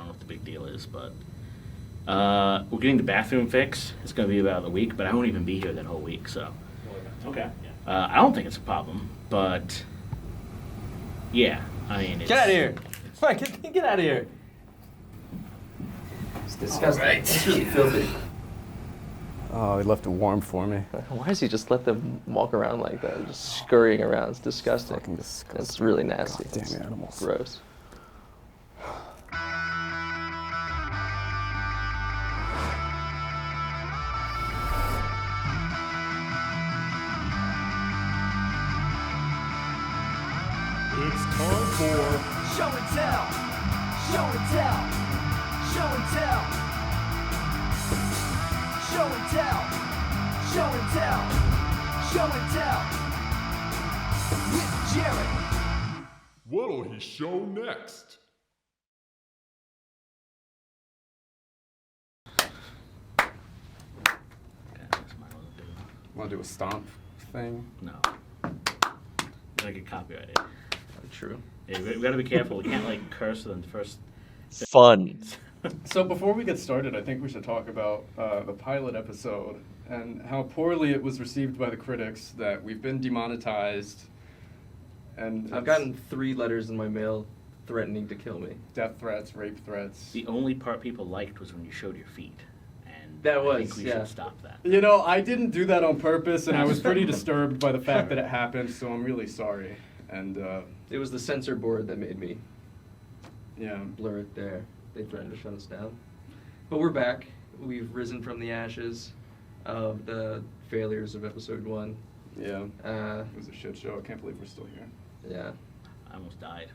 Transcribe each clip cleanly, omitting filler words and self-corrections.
don't know what the big deal is, but we're getting the bathroom fix. It's going to be about a week, but I won't even be here that whole week, so. Okay. I don't think it's a problem, but yeah, I mean, it's... Get out of here! Come on, get out of here! It's disgusting. Right. It's really filthy. Oh, he left it warm for me. Why does he just let them walk around like that, just scurrying around? It's disgusting. Fucking disgusting. It's really nasty. God damn animals. Gross. It's time for Show and tell. Show and tell. Show and tell. Show and tell. Show and tell. Show and tell. With Jarret. What'll he show next? Want to do a stomp thing? No. I get copyrighted. True. Yeah, we got to be careful. We can't, like, curse in the first... Fun. So before we get started, I think we should talk about the pilot episode and how poorly it was received by the critics, that we've been demonetized, and I've gotten 3 letters in my mail threatening to kill me. death threats, rape threats. The only part people liked was when you showed your feet. And That I was, think we yeah. should stop that. You know, I didn't do that on purpose, and I was pretty disturbed by the fact that it happened, so I'm really sorry. And, It was the censor board that made me yeah. blur it there. They threatened to shut us down. But we're back. We've risen from the ashes of the failures of episode 1. Yeah. Uh, It was a shit show. I can't believe we're still here. yeah. I almost died.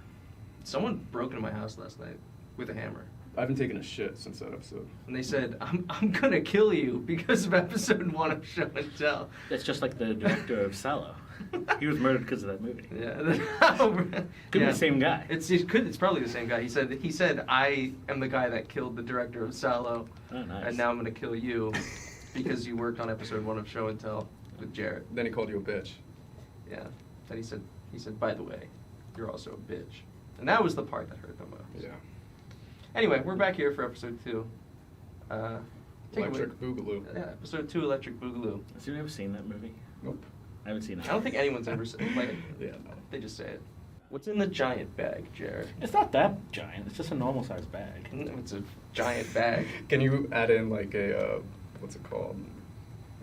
Someone broke into my house last night with a hammer. I haven't taken a shit since that episode. And they said, I'm gonna kill you because of episode 1 of Show and Tell. That's just like the director of Salo. He was murdered because of that movie. Yeah. Could be the same guy. It's probably the same guy. He said I am the guy that killed the director of Salo. Oh, nice. And now I'm gonna kill you because you worked on episode 1 of Show and Tell with Jarret. Then he called you a bitch. Yeah. And he said, by the way, you're also a bitch. And that was the part that hurt the most. Yeah. Anyway, we're back here for episode 2. Take it away. Electric Boogaloo. Yeah, episode 2, Electric Boogaloo. Has anyone ever seen that movie? Nope. I haven't seen it. I don't think anyone's ever said like. Yeah, no. They just say it. What's in the giant bag, Jarret? It's not that giant. It's just a normal sized bag. It's a giant bag. Can you add in like a, what's it called?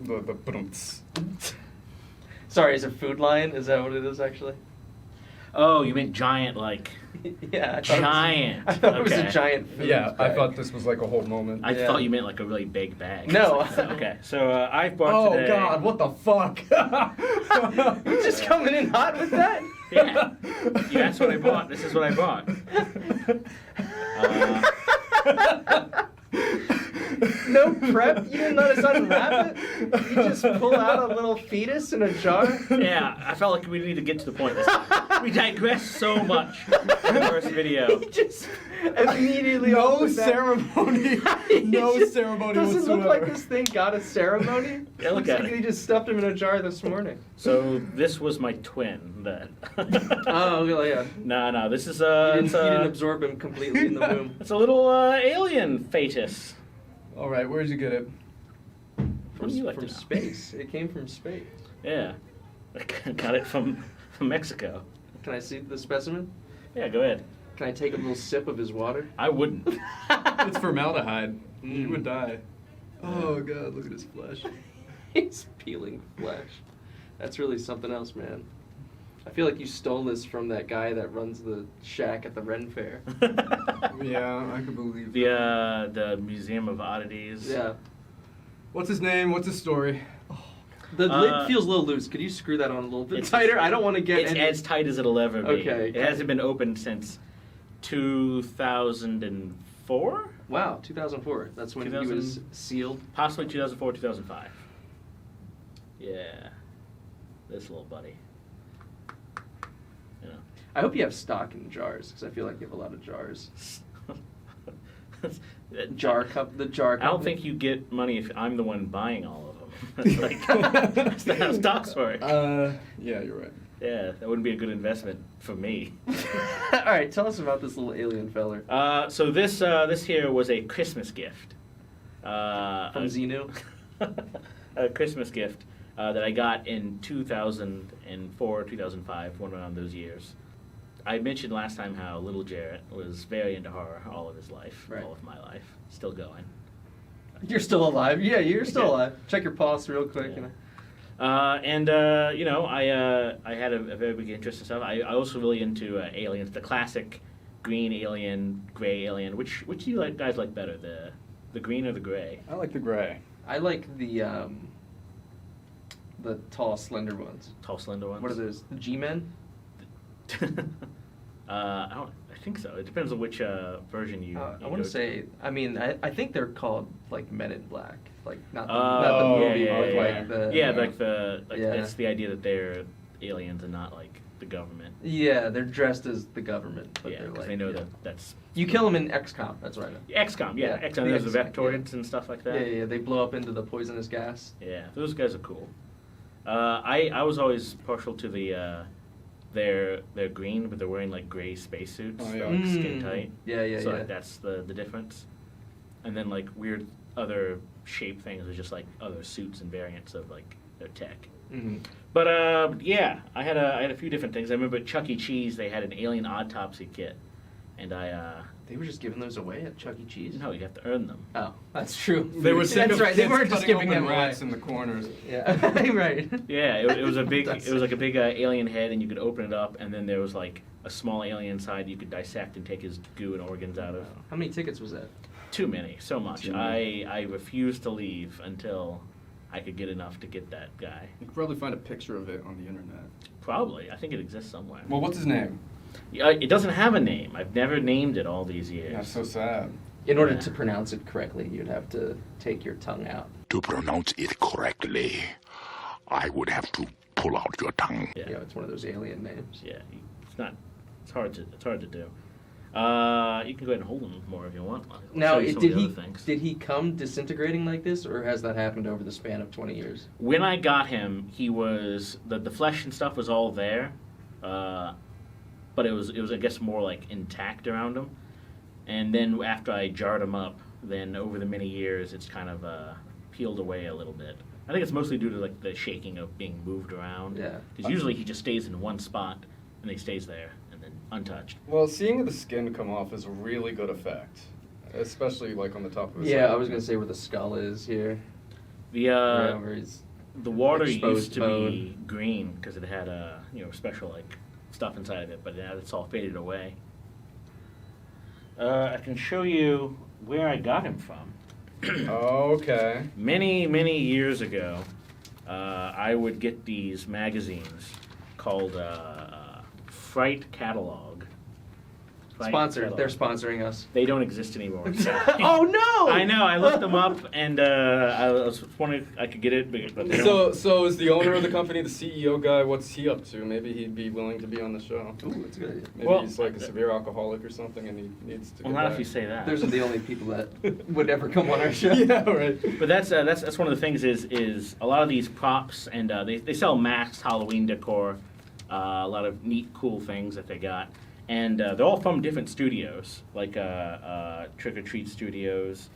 The brumts. Sorry, is it Food Lion? Is that what it is actually? Oh, you meant giant, like... Yeah. Giant. I thought it was Okay. a giant food Yeah, I bag. thought this was like a whole moment. I Yeah. thought you meant like a really big bag. No. Okay, so I've bought today... Oh God, what the fuck? You're just coming in hot with that? Yeah. You asked what I bought. This is what I bought. No prep? You didn't let us unwrap it? You just pull out a little fetus in a jar? Yeah, I felt like we need to get to the point. We digressed so much in the first video. You just immediately No opened that. ceremony. No ceremony Doesn't whatsoever. look like this thing got a ceremony. Yeah, look Looks at like it. they just stuffed him in a jar this morning. So this was my twin. That. Oh, yeah. No, this is You it's didn't absorb him completely in the womb. It's a little alien fetus. All right, where'd you get it? What do you like From to know? space. It came from space. Yeah, I got it from Mexico. Can I see the specimen? Yeah, go ahead. Can I take a little sip of his water? I wouldn't. It's formaldehyde. You Mm. would die. Oh God, look at his flesh. He's peeling flesh. That's really something else, man. I feel like you stole this from that guy that runs the shack at the Ren Fair. Yeah, I could believe. The Museum of Oddities. Yeah. What's his name? What's his story? The lid feels a little loose. Could you screw that on a little bit It's- tighter? I don't want to get It's any... as tight as it'll ever be. Okay. It hasn't been opened since 2004? Wow, 2004. That's when he was 2000 sealed. Possibly 2004, 2005. Yeah. This little buddy. You know. I hope you have stock in jars, because I feel like you have a lot of jars. The jar I don't think you get money if I'm the one buying all of them. That's like, that's not how stocks work. Yeah, you're right. Yeah, that wouldn't be a good investment for me. All right, tell us about this little alien feller So this here was a Christmas gift. from Xenu. A Christmas gift that I got in 2004, 2005, one around those years. I mentioned last time how little Jarret was very into horror all of his life, Right. all of my life, still going. You're still alive. Yeah, you're still Yeah. alive. Check your pulse real quick. Yeah. You know. I had a very big interest in stuff. I also really into aliens, the classic green alien, gray alien. Which do you guys like better, the green or the gray? I like the gray. I like the tall, slender ones. Tall, slender ones. What are those? The G-men? I think so. It depends on which version you. I you want go to say. I mean, I think they're called like Men in Black, like not the Oh, movie, yeah, but yeah, like yeah. the Yeah, Yeah. it's the idea that they're aliens and not like the government. Yeah, they're dressed as the government, but Yeah, they're 'cause like they know yeah. that's You kill them in XCOM. That's right. XCOM. Yeah, Yeah, XCOM. the There's the XCOM, Reptoids and stuff like that. Yeah, they blow up into the poisonous gas. Yeah, those guys are cool. I was always partial to the they're green, but they're wearing like gray spacesuits, Oh, yeah. like skin tight. Yeah, yeah, So yeah. like, that's the difference. And then like weird other shape things are just like other suits and variants of like their tech. Mm-hmm. But yeah, I had a few different things. I remember at Chuck E. Cheese they had an alien autopsy kit, and They were just giving those away at Chuck E. Cheese. no, you have to earn them. Oh, that's true. They were sick That's of right. They kids weren't just cutting giving open them away. rats in the corners. Yeah, right. Yeah, it was a big. That's It was like a big alien head, and you could open it up, and then there was like a small alien inside you could dissect and take his goo and organs out of. How many tickets was that? Too many, so much. Too many. I refused to leave until I could get enough to get that guy. You could probably find a picture of it on the internet. Probably, I think it exists somewhere. Well, what's his name? Yeah, it doesn't have a name. I've never named it all these years. That's so sad. In order Yeah. to pronounce it correctly, you'd have to take your tongue out. To pronounce it correctly, I would have to pull out your tongue. Yeah, You know, it's one of those alien names. yeah. It's not. It's hard to do. You can go ahead and hold him more if you want. I'll Now, show you some did of the he other things. did he come disintegrating like this, or has that happened over the span of 20 years? When I got him, he was the flesh and stuff was all there, but it was I guess more like intact around him. And then after I jarred him up, then over the many years, it's kind of peeled away a little bit. I think it's mostly due to like the shaking of being moved around. Yeah. Because usually he just stays in one spot and he stays there and then untouched. Well, seeing the skin come off is a really good effect, especially like on the top of his Yeah, head. I was gonna say where the skull is here. The where he's the water exposed used to be green because it had special like stuff inside of it, but now it's all faded away. I can show you where I got him from. Okay. Many years ago, I would get these magazines called Fright Catalog. Fright sponsored. Catalog. They're sponsoring us. They don't exist anymore. Oh no! I know. I looked them up, and I was wondering if I could get it, but they don't. So is the owner of the company, the CEO guy, what's he up to? Maybe he'd be willing to be on the show. Ooh, that's a good idea. Maybe Well, he's like a severe alcoholic or something and he needs to Well, get not back. if you say that. Those are the only people that would ever come on our show. Yeah, right. But that's one of the things is a lot of these props and they sell masked Halloween decor, a lot of neat cool things that they got, and they're all from different studios like Trick or Treat Studios,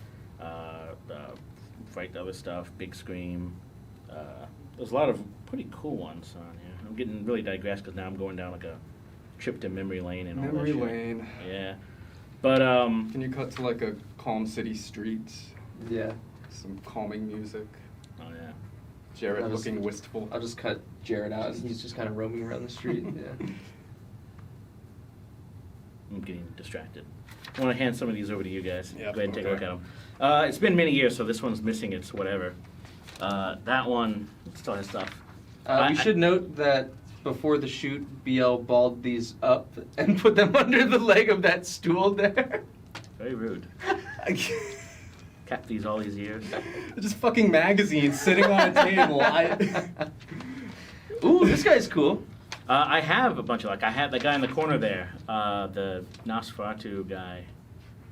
Fright the other stuff, Big Scream. There's a lot of pretty cool ones on here. I'm getting really digressed because now I'm going down like a trip to memory lane and all that Memory shit. lane. Yeah, but Can you cut to like a calm city street? Yeah. Some calming music. oh yeah. Jarret I'll just- looking wistful. I'll just cut Jarret out, and he's just kind of roaming around the street. Yeah. I'm getting distracted. I want to hand some of these over to you guys. Yep, Go ahead and take a okay. look at them. It's been many years, so this one's missing its whatever. That one still has stuff. We should note that before the shoot, BL balled these up and put them under the leg of that stool there. Very rude. Kept these all these years. Just fucking magazines sitting on a table. Ooh, this guy's cool. I have a bunch of I have the guy in the corner there, the Nosferatu guy.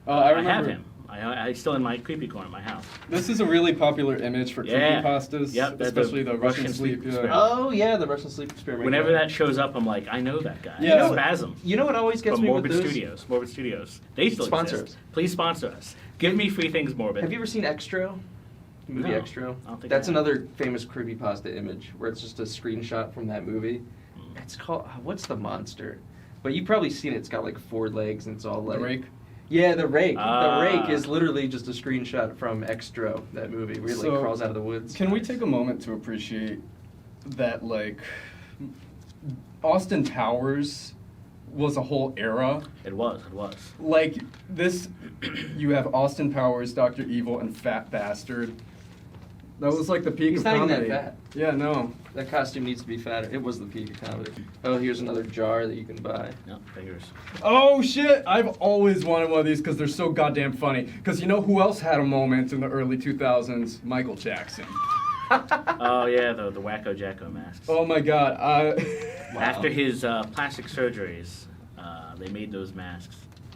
I I remember. have him. I still in my creepy corner of my house. This is a really popular image for Yeah. creepypastas, Yep, especially the Russian sleep. Yeah. experiment. Oh yeah, the Russian sleep experiment. Whenever that shows up, I'm like, I know that guy. Yeah. Spasm. You know what always gets From me Morbid with those? Studios. Morbid Studios. They still Sponsor exist. us. Please sponsor us. Give me free things, Morbid. Have you ever seen Extro? The movie No, Extro? I don't think That's I have. another famous creepypasta image where it's just a screenshot from that movie. Hmm. It's called what's the monster? But you've probably seen it. It's got like 4 legs and it's all The like rake. Yeah, the rake. Ah. The rake is literally just a screenshot from Extro, that movie, where he like So, crawls out of the woods. Can we take a moment to appreciate that, like, Austin Powers was a whole era? It was. Like, this, you have Austin Powers, Dr. Evil, and Fat Bastard. That was like the peak He's of not even comedy. that fat. Yeah, no. That costume needs to be fatter. It was the peak of comedy. Oh, here's another jar that you can buy. No, fingers. Oh shit! I've always wanted one of these because they're so goddamn funny. Because you know who else had a moment in the early 2000s? Michael Jackson. Oh yeah, the Wacko Jacko masks. Oh my god. Wow. After his plastic surgeries, they made those masks.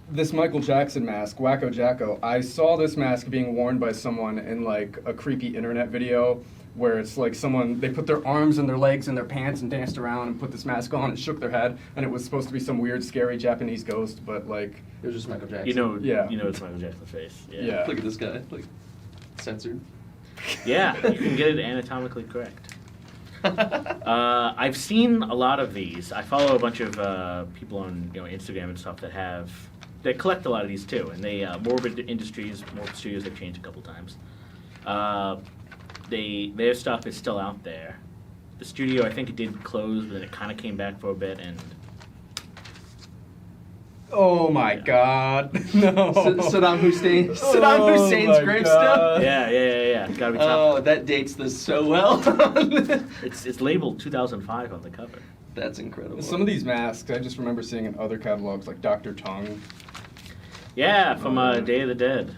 This Michael Jackson mask, Wacko Jacko, I saw this mask being worn by someone in like a creepy internet video where it's like someone, they put their arms and their legs in their pants and danced around and put this mask on and shook their head, and it was supposed to be some weird, scary Japanese ghost, but like... It was just Michael Jackson. Yeah. You know it's Michael Jackson's face. Yeah. Look at this guy. Like, censored. Yeah, you can get it anatomically correct. I've seen a lot of these. I follow a bunch of people on Instagram and stuff that collect a lot of these too. And they Morbid Studios, they've changed a couple times. Their stuff is still out there. The studio, I think it did close, but then it kind of came back for a bit. And Oh my god. No. Saddam Hussein's my gravestone. God. yeah, it's gotta be tough. Oh, that dates this so well. It's labeled 2005 on the cover. That's incredible. Some of these masks, I just remember seeing in other catalogs, like Dr. Tongue. Yeah, from Day of the Dead.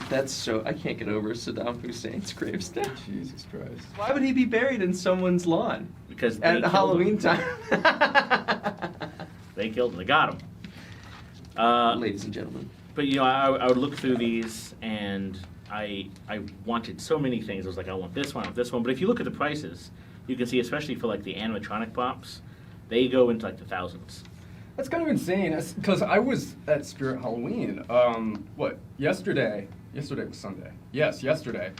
That's so. I can't get over Saddam Hussein's gravestone. Jesus Christ. Why would he be buried in someone's lawn Because they at killed Halloween him. time? They killed him. They got him. Ladies and gentlemen. But I would look through these, and I wanted so many things. I was like, I want this one, I want this one. But if you look at the prices, you can see, especially for like the animatronic pops, they go into like the thousands. That's kind of insane, because I was at Spirit Halloween, yesterday? Yesterday was Sunday. Yes, yesterday.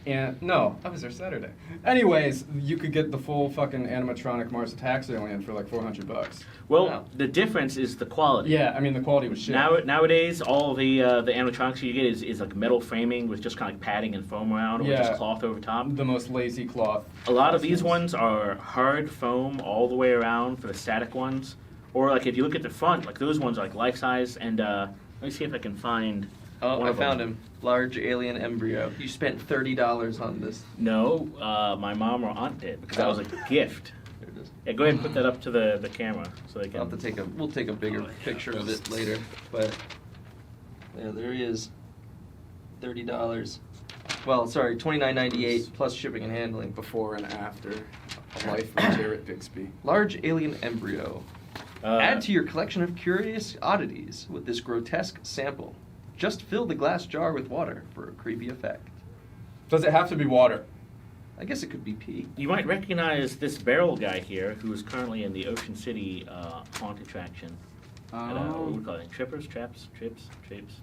And, no, I was there Saturday. Anyways, you could get the full fucking animatronic Mars Attacks alien for like $400. Well, Wow. the difference is the quality. Yeah, I mean, the quality was shit. Nowadays, all the animatronics you get is like metal framing with just kind of like padding and foam around, or Yeah. just cloth over top. The most lazy cloth. A lot of these ones are hard foam all the way around for the static ones. Or like if you look at the front, like those ones are like life size. And let me see if I can find. Oh, one I of them. found him. Large alien embryo. You spent $30 on this. No, my mom or aunt did because that was a gift. There it is. Yeah, go ahead and put that up to the camera so they can. I'll have to we'll take a bigger picture of it later. But yeah, there he is. $30. Well, sorry, $29.98 plus shipping and handling. Before and after. A life of Jarret Bixby. Large alien embryo. Add to your collection of curious oddities with this grotesque sample. Just fill the glass jar with water for a creepy effect. Does it have to be water? I guess it could be pee. You might recognize this barrel guy here, who is currently in the Ocean City haunt attraction. What do we call it? Trippers? Traps? Trips?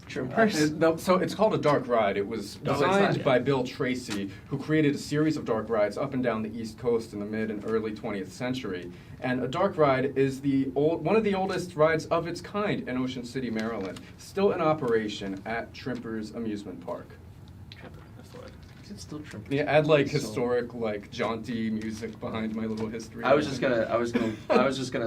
Trapes? So it's called a dark ride. It was No, it's designed not. by Bill Tracy, who created a series of dark rides up and down the East Coast in the mid and early 20th century. And a dark ride is one of the oldest rides of its kind in Ocean City, Maryland, still in operation at Trippers Amusement Park. Tripper, that's the word. Is it still Trippers? Yeah, add like So- historic, like jaunty music behind my little history. I was just gonna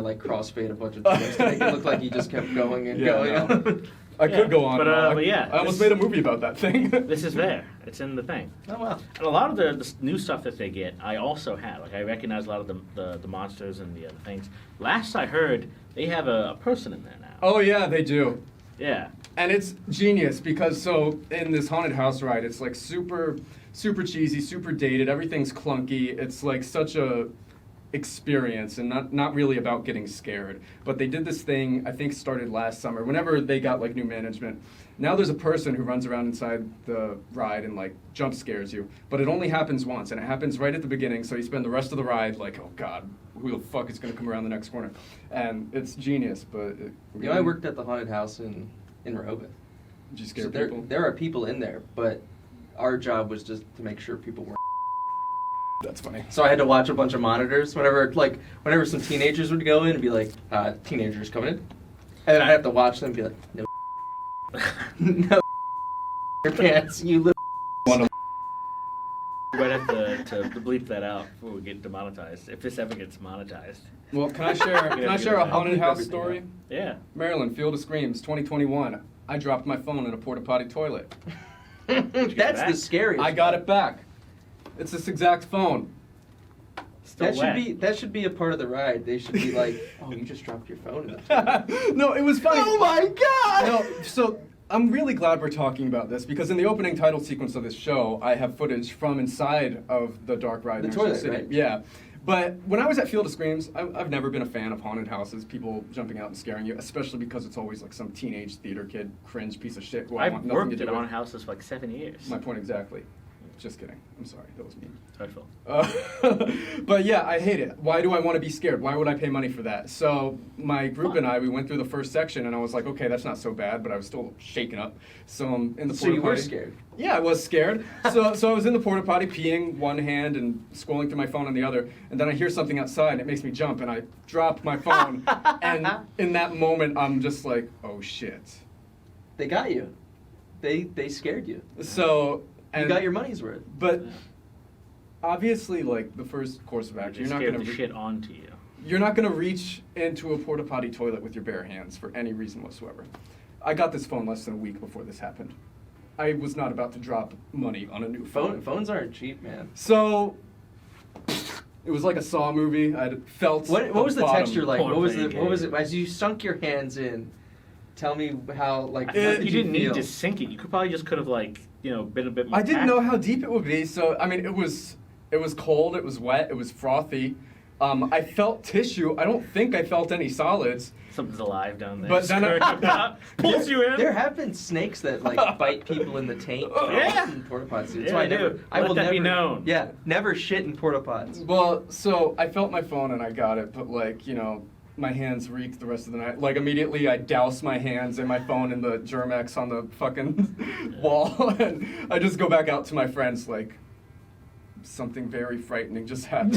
like crossfade a bunch of things to make it look like he just kept going and Yeah, going. no. I Yeah, could go on. but, and on. but yeah, I almost this- made a movie about that thing. This is there. It's in the thing. Oh wow. And a lot of the new stuff that they get, I also have. Like, I recognize a lot of the monsters and the other things. Last I heard, they have a person in there now. Oh yeah, they do. Yeah. And it's genius because so in this haunted house ride, it's like super cheesy, super dated. Everything's clunky. It's like such a experience and not really about getting scared. But they did this thing, I think started last summer, whenever they got like new management. Now there's a person who runs around inside the ride and like jump scares you. But it only happens once, and it happens right at the beginning, so you spend the rest of the ride like, oh God, who the fuck is gonna come around the next corner? And it's genius, but You know, I worked at the haunted house in Rehoboth. Did you scare So people? there are people in there, but our job was just to make sure people weren't. That's funny. So I had to watch a bunch of monitors whenever some teenagers would go in and be like, teenagers coming in. And then I'd have to watch them and be like, no, no, your pants, you little. We might have to bleep that out before we get demonetized, if this ever gets monetized. Well, can I share a haunted house story? Yeah. Maryland, Field of Screams, 2021. I dropped my phone in a porta potty toilet. That's back? the scariest. I got it back. It's this exact phone. Still That should be a part of the ride. They should be like, oh, you just dropped your phone in the No, it was funny. Oh my God! No, so I'm really glad we're talking about this because in the opening title sequence of this show, I have footage from inside of the dark ride. The in Ocean toilet, City. right? Yeah. But when I was at Field of Screams, I've never been a fan of haunted houses, people jumping out and scaring you, especially because it's always like some teenage theater kid, cringe piece of shit who I I've want nothing to worked do at with. haunted houses for like 7 years. My point exactly. Just kidding. I'm sorry. That was mean. Hurtful. But yeah, I hate it. Why do I want to be scared? Why would I pay money for that? So my group and I, we went through the first section, and I was like, okay, that's not so bad, but I was still shaken up. So I'm in the So porta you were potty. scared? Yeah, I was scared. So I was in the porta potty peeing one hand and scrolling through my phone on the other, and then I hear something outside, and it makes me jump, and I drop my phone, and in that moment, I'm just like, oh shit. They got you. They scared you. So. You got your money's worth. But obviously, like the first course of action, You're you're not scared gonna the shit onto you. you're not gonna reach into a porta potty toilet with your bare hands for any reason whatsoever. I got this phone less than a week before this happened. I was not about to drop money on a new phone. Phones aren't cheap, man. So it was like a Saw movie. I felt. What was the bottom. texture like? Poor What was thing, it as you sunk your hands in? Tell me how like. I feel like how you did didn't need feel? to sink it. You could probably just could have like, been a bit more. I didn't know tactful. how deep it would be, so I mean, it was cold, it was wet, it was frothy. I felt tissue. I don't think I felt any solids. Something's alive down there. But then pulls you in. There have been snakes that like bite people in the taint. Yeah. In porta potts. That's Yeah, why I they never. do. I Let will that never be known. Yeah, never shit in porta potts. Well, so I felt my phone and I got it, but like, my hands reeked the rest of the night. Like immediately I doused my hands and my phone in the Germex on the fucking wall, and I just go back out to my friends like, something very frightening just happened.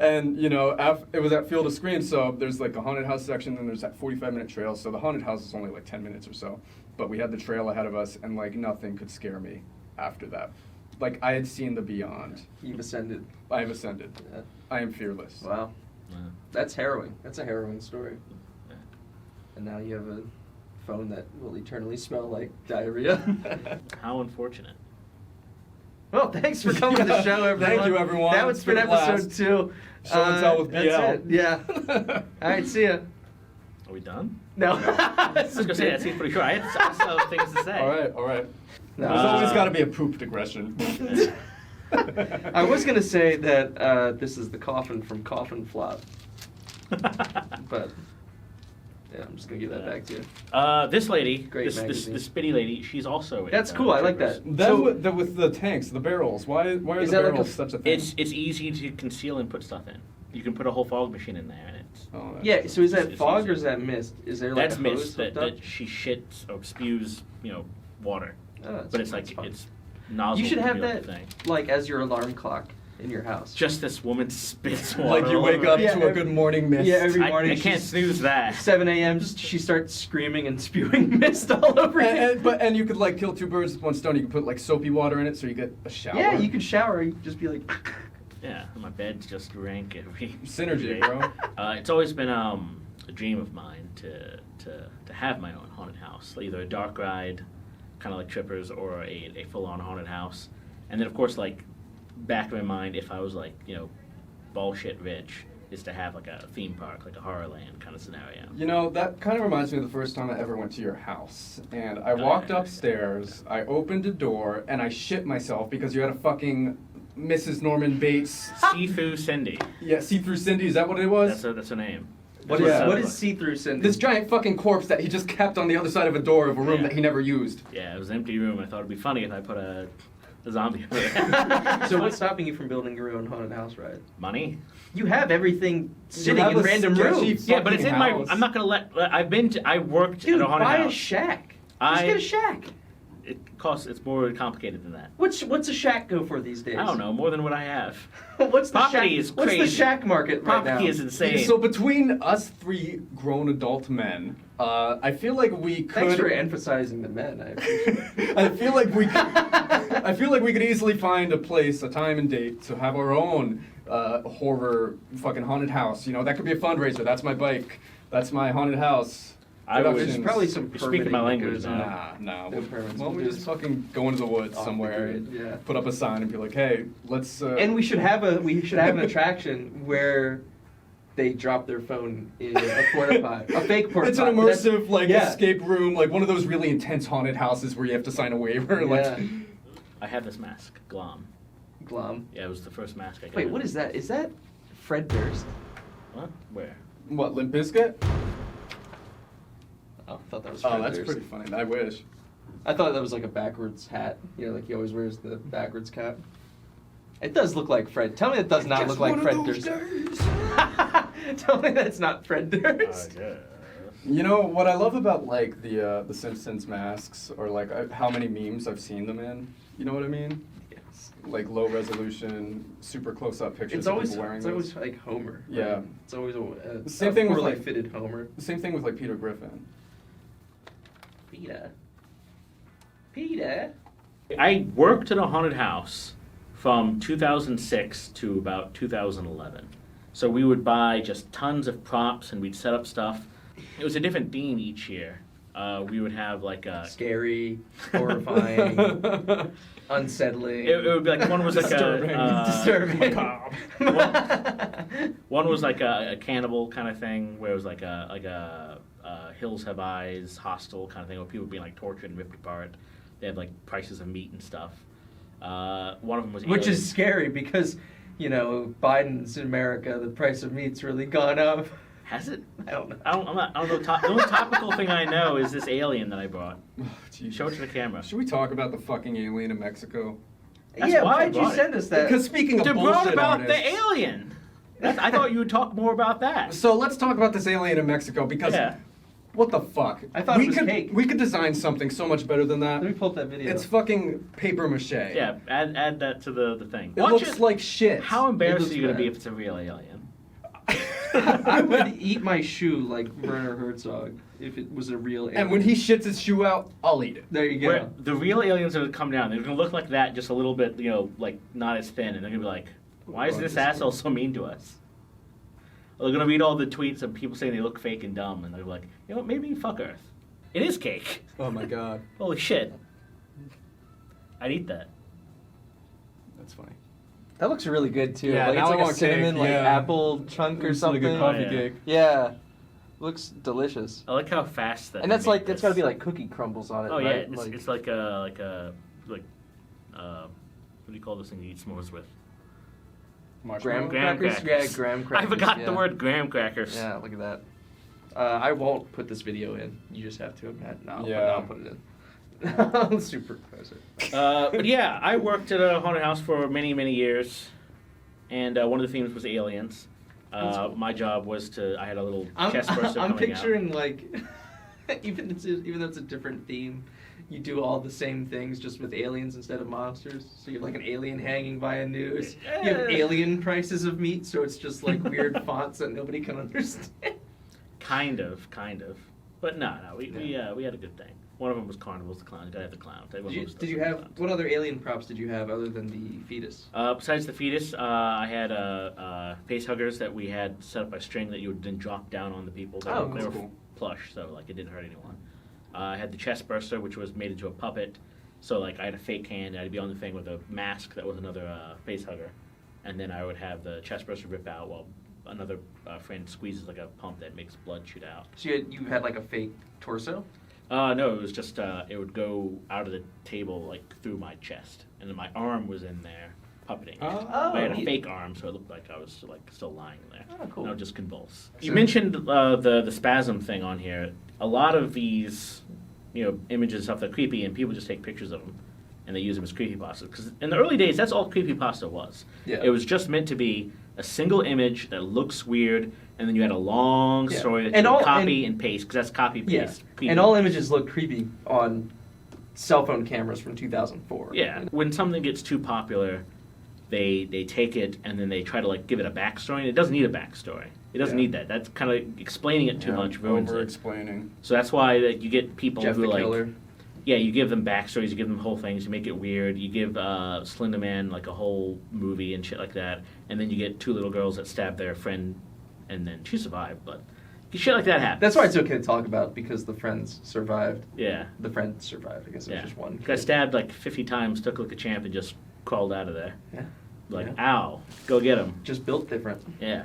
And it was at Field of Screams, so there's like a haunted house section, and there's that 45-minute trail, so the haunted house is only like 10 minutes or so, but we had the trail ahead of us, and like nothing could scare me after that. Like I had seen the beyond. You've ascended. I have ascended. Yeah. I am fearless. Wow. Yeah. That's harrowing. That's a harrowing story. Yeah. And now you have a phone that will eternally smell like diarrhea. How unfortunate. Well, thanks for coming to the show, everyone. Thank you, everyone. That was It's been been a episode blast. 2. Show and tell with that's BL. it. Yeah. All right, see ya. Are we done? No. I was gonna say that seems pretty short. I still have things to say. All right. No. There's always got to be a poop digression. I was gonna say that this is the coffin from Coffin Flop, but yeah, I'm just gonna give that back to you. This lady, Great this magazine. spitty lady, she's also. That's cool. I like that. That So- with the tanks, the barrels. Why are Is the that like barrels a- such a thing? It's easy to conceal and put stuff in. You can put a whole fog machine in there, and it's Oh, that's Yeah. So is that It's fog easy. or is that mist? Is there like that's a hose mist that, hooked up? that she shits or spews, water. Oh, that's- But it's that's like fun. it's nozzle. You should have like that thing. like as your alarm clock in your house. Just this woman spits water. like you all wake over up me. Yeah, to a every- good morning mist. yeah, every morning. I can't she's- snooze that. 7 a.m. She starts screaming and spewing mist all over you. and you could like kill two birds with one stone. You could put like soapy water in it, so you get a shower. Yeah, you could shower. You could just be like. Yeah, my bed's just rank every Synergy, day. bro. It's always been a dream of mine to have my own haunted house, either a dark ride, kind of like Trippers, or a full-on haunted house. And then, of course, like back of my mind, if I was like bullshit rich, is to have like a theme park, like a horror land kind of scenario. That kind of reminds me of the first time I ever went to your house. And I walked upstairs, I opened a door, and I shit myself because you had a fucking Mrs. Norman Bates. Sifu Cindy. Yeah, see-through Cindy. Is that what it was? That's her name. What Yeah. is see-through Cindy? This giant fucking corpse that he just kept on the other side of a door of a room Yeah. that he never used. Yeah, it was an empty room. I thought it'd be funny if I put a zombie over there. So what's stopping you from building your own haunted house ride? Money? You have everything sitting have in a random sketchy rooms. Yeah, but it's in my. house. I'm not gonna let. I worked Dude, at a haunted buy house. a shack. Just get a shack. It costs. It's more complicated than that. What's a shack go for these days? I don't know, more than what I have. What's the Property shack? is What's the crazy. shack market right now? Property is insane. So between us three grown adult men, I feel like we could. Thanks for emphasizing the men. I appreciate I feel like we. I feel like we could easily find a place, a time and date to have our own horror fucking haunted house. You know, that could be a fundraiser. That's my bike. That's my haunted house. I would- Productions. There's probably some You're speaking my permitting that language goes now. on. Nah. No permits. Well, we We'll just do fucking go into the woods off the somewhere, grid, yeah. put up a sign and be like, hey, let's. And we should have an attraction where they drop their phone in a porta potty, a fake porta It's an potty. immersive like yeah. escape room, like one of those really intense haunted houses where you have to sign a waiver. Yeah. Like, I have this mask, Glom. Glom. Yeah, it was the first mask I got. Wait, what is that? Is that Fred Durst? What? Where? what, Limp Bizkit? Oh, I thought that was Fred Oh, that's Durst. pretty funny. I wish. I thought that was like a backwards hat. You know, like he always wears the backwards cap. It does look like Fred. Tell me it does not look like Fred Durst. Tell me that's not Fred Durst. Yeah. You know what I love about like the Simpsons masks, or like how many memes I've seen them in. You know what I mean? Yes. Like low resolution, super close up pictures It's of always people wearing it's those. always like Homer. right? Yeah. It's always a Same thing with, poorly like- fitted Homer. The same thing with like Peter Griffin. Peter. I worked at a haunted house from 2006 to about 2011. So we would buy just tons of props and we'd set up stuff. It was a different theme each year. We would have like a. Scary, horrifying, unsettling. It would be like one was like Disturbing. Disturbing. One was like a cannibal kind of thing, where it was like a Hills Have Eyes, Hostel kind of thing, where people were being like tortured and ripped apart. They had like prices of meat and stuff. One of them was Which alien. is scary because, you know, Biden's in America, the price of meat's really gone up. Has it? I don't know. I don't know. The only topical thing I know is this alien that I brought. Jesus. Show it to the camera. Should we talk about the fucking alien in Mexico? That's yeah, why I why'd you brought it. send us that? Because speaking of They brought bullshit about artists, the alien. I thought you would talk more about that. So let's talk about this alien in Mexico because Yeah. what the fuck? I thought it was cake. We could design something so much better than that. Let me pull up that video. It's fucking paper mache. Yeah, add that to the thing. It Watch looks it. like shit. How embarrassed looks are you going to be bad. if it's a real alien? I would eat my shoe like Werner Herzog if it was a real alien. And when he shits his shoe out, I'll eat it. There you go. Where the real aliens are going to come down. They're going to look like that, just a little bit, like not as thin, and they're going to be like, "Why is Oh, this this asshole so mean to us?" They're going to read all the tweets of people saying they look fake and dumb, and they're like, "You know what? Maybe fuck Earth. It is cake. Oh my god. Holy shit! I'd eat that." That's funny. That looks really good too. Yeah, like now it's I like a want cinnamon, cake, like yeah. apple chunk or It's something. like a coffee Yeah. cake. Yeah, looks delicious. I like how fast that. And that's they make like it's this. got to be like cookie crumbles on it. Oh yeah, right? it's like what do you call this thing you eat s'mores with? graham Graham crackers. crackers. Yeah, graham I crackers. forgot yeah. the word graham crackers. Yeah, look at that. I won't put this video in. You just have to, Matt. No, Yeah. I'll put it in. I'll supervise it. But yeah, I worked at a haunted house for many, many years, and one of the themes was aliens. My job was I had a little chest burster I'm coming picturing like, even though it's a different theme, you do all the same things just with aliens instead of monsters. So you have like an alien hanging by a noose. You have alien prices of meat, so it's just like weird fonts that nobody can understand. out. Kind of. But no, we had a good thing. One of them was Carnival's the clown. Gotta have the clown. Did you have what other alien props did you have other than the fetus? Besides the fetus, I had face huggers that we had set up by string that you would then drop down on the people. They Oh, were that's cool. plush, so like it didn't hurt anyone. I had the chest burster, which was made into a puppet. So like I had a fake hand. I'd be on the thing with a mask that was another face hugger, and then I would have the chest burster rip out while another friend squeezes like a pump that makes blood shoot out. So you had like a fake torso? No, it was just it would go out of the table like through my chest, and then my arm was in there, puppeting. Oh, I had a neat. fake arm, so it looked like I was like still lying there. Oh, cool. And I would just convulse. You mentioned the spasm thing on here. A lot of these, images and stuff, they're creepy, and people just take pictures of them, and they use them as creepypasta. Because in the early days, that's all creepypasta was. Yeah. It was just meant to be a single image that looks weird, and then you had a long Yeah. story that And you would all- copy and paste, because that's copy Yeah. paste. Creepy. And all images look creepy on cell phone cameras from 2004. Yeah, when something gets too popular, they take it and then they try to like give it a backstory, and it doesn't need a backstory. It doesn't Yeah. need that. That's kind of explaining it too much ruins over it. explaining. So that's why like, you get people Jeff who the like, Killer. yeah, you give them backstories, you give them whole things, you make it weird. You give Slender Man like a whole movie and shit like that, and then you get two little girls that stab their friend, and then she survived. But shit like that happens. That's why it's okay to talk about, because the friends survived. Yeah, The friend survived. I guess it was yeah. just one. Got kid. stabbed like 50 times, took like a champ, and just crawled out of there. Yeah. Like, Yeah. ow, go get him. Just built different. Yeah.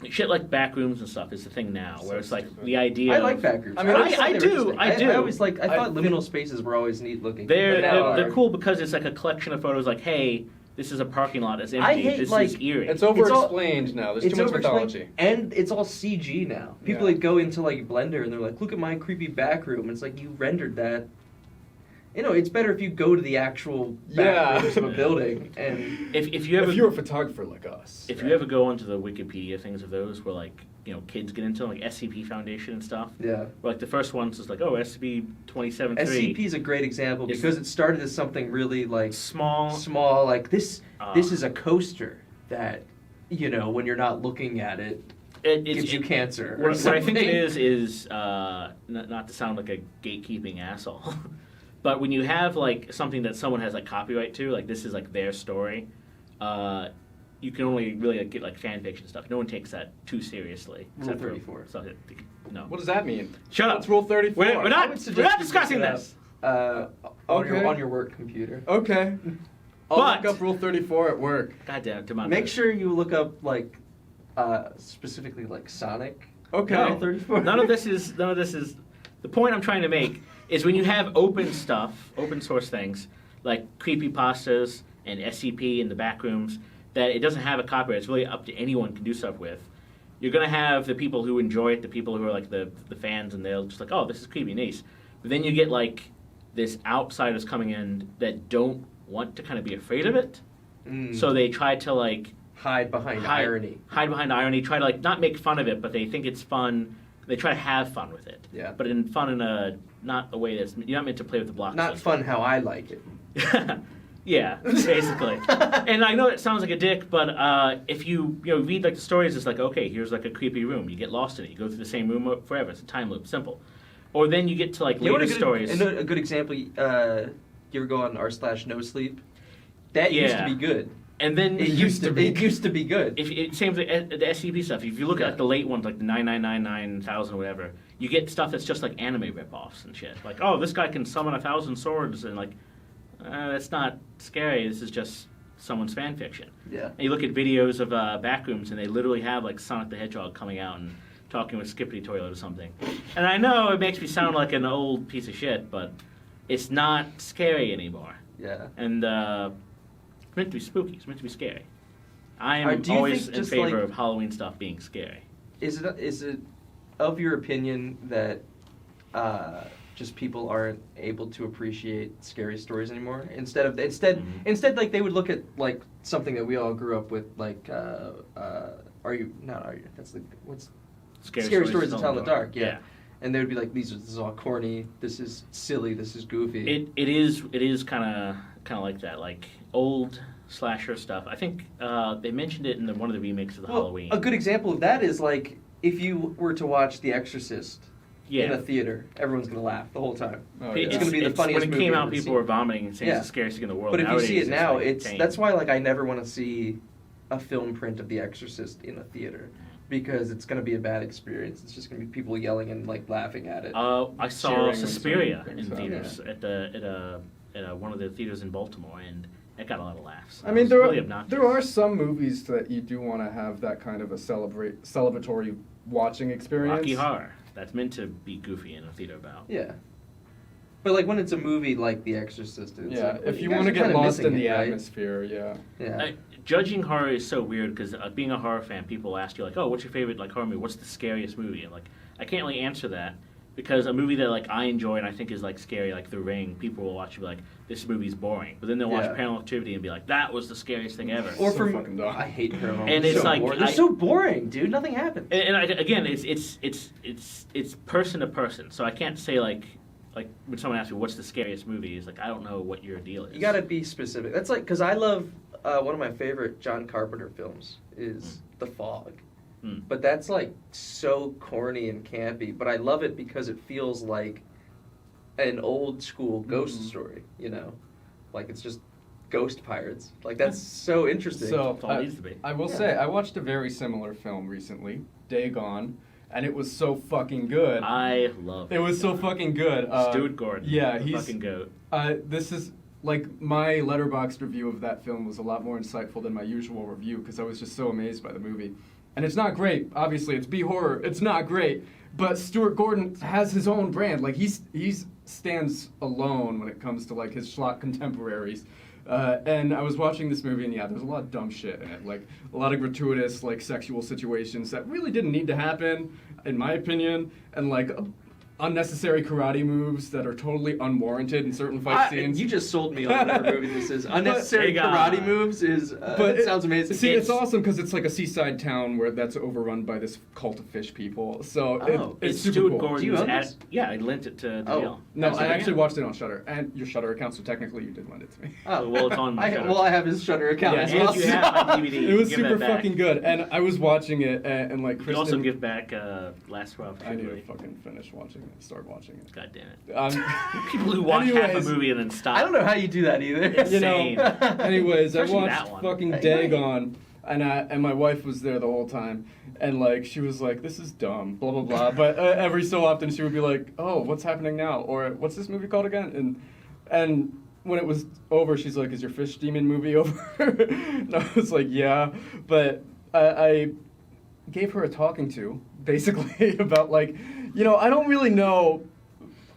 Shit like back rooms and stuff is the thing now, where So it's like stupid. the idea. I like back rooms. I mean, always I thought they were do, interesting. I do. I always like. I thought I liminal spaces were always neat looking. They're, but now they're cool because it's like a collection of photos. Like, hey, this is a parking lot. It's empty. I hate, this like, is eerie. It's over-explained now. There's too much overexplained, mythology. and it's all CG now. People Yeah. like go into like Blender and they're like, "Look at my creepy back room." And it's like, you rendered that. It's better if you go to the actual back Yeah. rooms of a building and. if you ever If you're a photographer like us. if you ever go onto the Wikipedia things of those where like kids get into like SCP Foundation and stuff. Yeah. Where, like the first one's is like SCP 27-3. SCP is a great example It's- because it started as something really like Small. like this. This is a coaster that, when you're not looking at it, gives you cancer. or What I think it something. is not to sound like a gatekeeping asshole, but when you have like something that someone has like copyright to, like this is like their story, you can only really like, get like fan fiction stuff. No one takes that too seriously. Rule except for 34. stuff no. What does that mean? Shut up. What's Rule 34? We're I not would suggest you look discussing it up, this. Okay. on your work computer. Okay. I'll But- look up Rule 34 at work. God damn, Demond. Make sure you look up like specifically like Sonic. Okay. No, 34. none of this is. The point I'm trying to make is when you have open stuff, open source things like creepypastas and SCP in the back rooms, that it doesn't have a copyright. It's really up to anyone can do stuff with. You're gonna have the people who enjoy it, the people who are like the fans, and they'll just like, oh, this is creepy, nice. But then you get like this outsiders coming in that don't want to kind of be afraid of it, so they try to like hide behind irony. hide behind irony, try to like not make fun of it, but they think it's fun. They try to have fun with it. Yeah. But not a way that's you're not meant to play with the block. Not fun how I like it. Yeah, basically. And I know it sounds like a dick, but if you read like the stories, it's like, okay, here's like a creepy room. You get lost in it. You go through the same room forever. It's a time loop. Simple. Or then you get to like later stories. A good example. You ever go on r/no sleep? That used to Yeah. be good. And then It used to be. It used to be good. Same with the SCP stuff. If you look Yeah. at the late ones, like the 9999,000 or whatever, you get stuff that's just like anime ripoffs and shit. Like, oh, this guy can summon 1,000 swords, and like, that's not scary. This is just someone's fan fiction. Yeah. And you look at videos of backrooms, and they literally have like Sonic the Hedgehog coming out and talking with Skippity Toilet or something. And I know it makes me sound like an old piece of shit, but it's not scary anymore. Yeah. And it's meant to be spooky. It's meant to be scary. I am Do you always think in just, favor like- of Halloween stuff being scary. Is it of your opinion that just people aren't able to appreciate scary stories anymore? Instead like they would look at like something that we all grew up with, like are you? That's the what's Scary Stories to Tell in the Dark. Yeah. And they would be like, this is all corny. This is silly. This is goofy. It is kind of like that, like old slasher stuff. I think they mentioned it in one of the remakes of the Halloween. A good example of that is like if you were to watch The Exorcist Yeah. in a theater, everyone's gonna laugh the whole time. Oh, It's yeah. gonna be the funniest When it movie came I've out, ever people seen. were vomiting and saying Yeah. it's the scariest thing in the world. But if you Nowadays, see it now, like tame. that's why like I never want to see a film print of The Exorcist in a theater, because it's going to be a bad experience. It's just going to be people yelling and like laughing at it. I saw Cheering when Suspiria someone in thinks theaters at one of the theaters in Baltimore, and it got a lot of laughs. I mean, It was really obnoxious. there are some movies that you do want to have that kind of a celebratory watching experience. Rocky Horror. That's meant to be goofy in a theater bout. Yeah. But like when it's a movie like The Exorcist, it's Yeah, like, if you guys want to are get kinda lost missing in the it, right? atmosphere, yeah. Yeah. Judging horror is so weird because being a horror fan, people ask you like, "Oh, what's your favorite like horror movie? What's the scariest movie?" And like, I can't really answer that because a movie that like I enjoy and I think is like scary, like The Ring, people will watch and be like, "This movie's boring," but then they'll watch Yeah. Paranormal Activity and be like, "That was the scariest thing ever." Or So for fucking dumb. I hate Paranormal. And They're it's so like, boring. They're so boring, dude. Nothing happened. Again, it's person to person, so I can't say like when someone asks me what's the scariest movie, it's like I don't know what your deal is. You gotta be specific. That's like because I love one of my favorite John Carpenter films is The Fog, but that's like so corny and campy. But I love it because it feels like an old school ghost story. You know, like it's just ghost pirates. Like that's so interesting. So That's all it needs to be. I will say, I watched a very similar film recently, Day Gone, and it was so fucking good. I love It was so fucking good. Stuart Gordon. Yeah, the he's fucking goat. This is like my Letterboxd review of that film was a lot more insightful than my usual review because I was just so amazed by the movie. And it's not great. Obviously, it's B horror. It's not great. But Stuart Gordon has his own brand. Like he's stands alone when it comes to like his schlock contemporaries. And I was watching this movie, and yeah, there's a lot of dumb shit in it, like a lot of gratuitous, like sexual situations that really didn't need to happen, in my opinion, and like unnecessary karate moves that are totally unwarranted in certain fight scenes. You just sold me on whatever movie this is. Unnecessary Hey, karate moves is. But it sounds amazing. See, it's awesome because it's like a seaside town where that's overrun by this cult of fish people. So it's super Stuart cool. Gordon's Do you own this? Yeah, I lent it to Oh. Dale. No, So I bring actually it. watched it on Shudder, and your Shudder account, so technically you did lend it to me. Oh. Well, it's on my Shudder. I have his Shutter account Yeah, as And well. you have my DVD. It was Give super that back. fucking good, and I was watching it, and like You Kristen. can also give back Last 12 I need to February. fucking finish watching it. Start watching it. God damn it. People People who watch half a movie and then stop. I don't know how you do that either. Insane. Anyways, I Especially watched that one. fucking Dagon, and my wife was there the whole time, and like she was like, "This is dumb," blah blah blah. But every so often she would be like, "Oh, what's happening now?" Or "What's this movie called again?" And when it was over, she's like, "Is your fish demon movie over?" And I was like, "Yeah," but I gave her a talking to basically about like, I don't really know.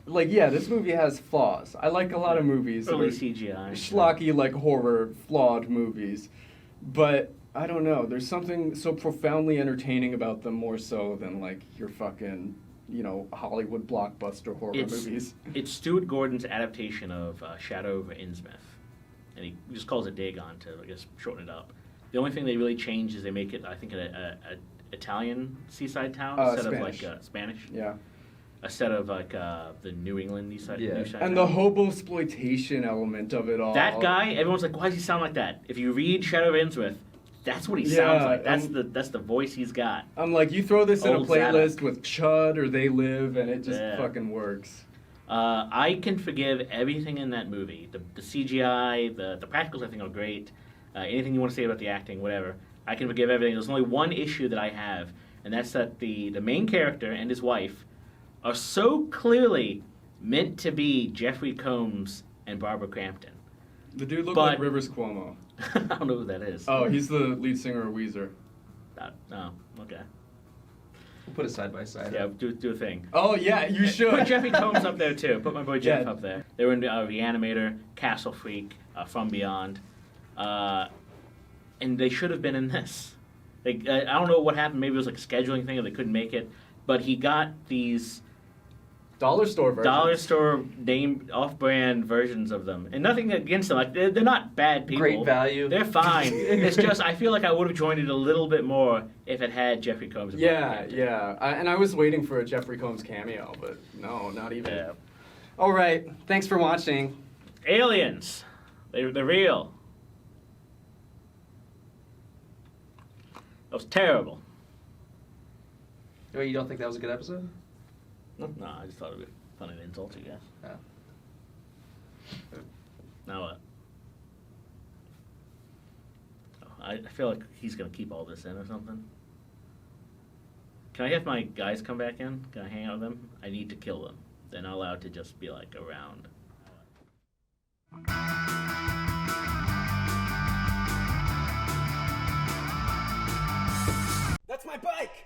Like, yeah, this movie has flaws. I like a lot of movies that Early are CGI. schlocky, like horror, flawed movies. But I don't know. There's something so profoundly entertaining about them more so than like your fucking, Hollywood blockbuster horror movies. It's Stuart Gordon's adaptation of Shadow over Innsmouth. And he just calls it Dagon to, I guess, shorten it up. The only thing they really changed is they make it, I think, an Italian seaside town instead Spanish. of like Spanish. Yeah. Instead of like the New England side. Yeah. New side And town. the hobo-exploitation element of it all. That guy, everyone's like, why does he sound like that? If you read Shadow of Innsmouth, that's what he sounds like. That's the voice he's got. I'm like, you throw this in a Old playlist Zadok. with Chud or They Live, and it just Yeah. fucking works. I can forgive everything in that movie. The CGI, the practicals I think are great. Anything you want to say about the acting, whatever. I can forgive everything. There's only one issue that I have, and that's that the main character and his wife are so clearly meant to be Jeffrey Combs and Barbara Crampton. The dude looked But- like Rivers Cuomo. I don't know who that is. Oh, he's the lead singer of Weezer. Oh, okay. We'll put it side by side. Yeah, do a thing. Oh, yeah, you should. Put Jeffrey Combs up there too. Put my boy Jeff Yeah. up there. They were in Reanimator, Castle Freak, From Beyond, and they should have been in this. I don't know what happened. Maybe it was like a scheduling thing, or they couldn't make it. But he got these Dollar store version. dollar store name off-brand versions of them, and nothing against them. Like they're not bad people. Great value. They're fine. It's just I feel like I would have joined it a little bit more if it had Jeffrey Combs. and Barbara Yeah, Crampton. yeah. And I was waiting for a Jeffrey Combs cameo, but no, not even. Yeah. All right. Thanks for watching. Aliens. They're real. That was terrible. Oh, you don't think that was a good episode? No, I just thought it would be funny to insult you guys. Oh. Now what? I feel like he's gonna keep all this in or something. Can I have my guys come back in? Can I hang out with them? I need to kill them. They're not allowed to just be like around. That's my bike!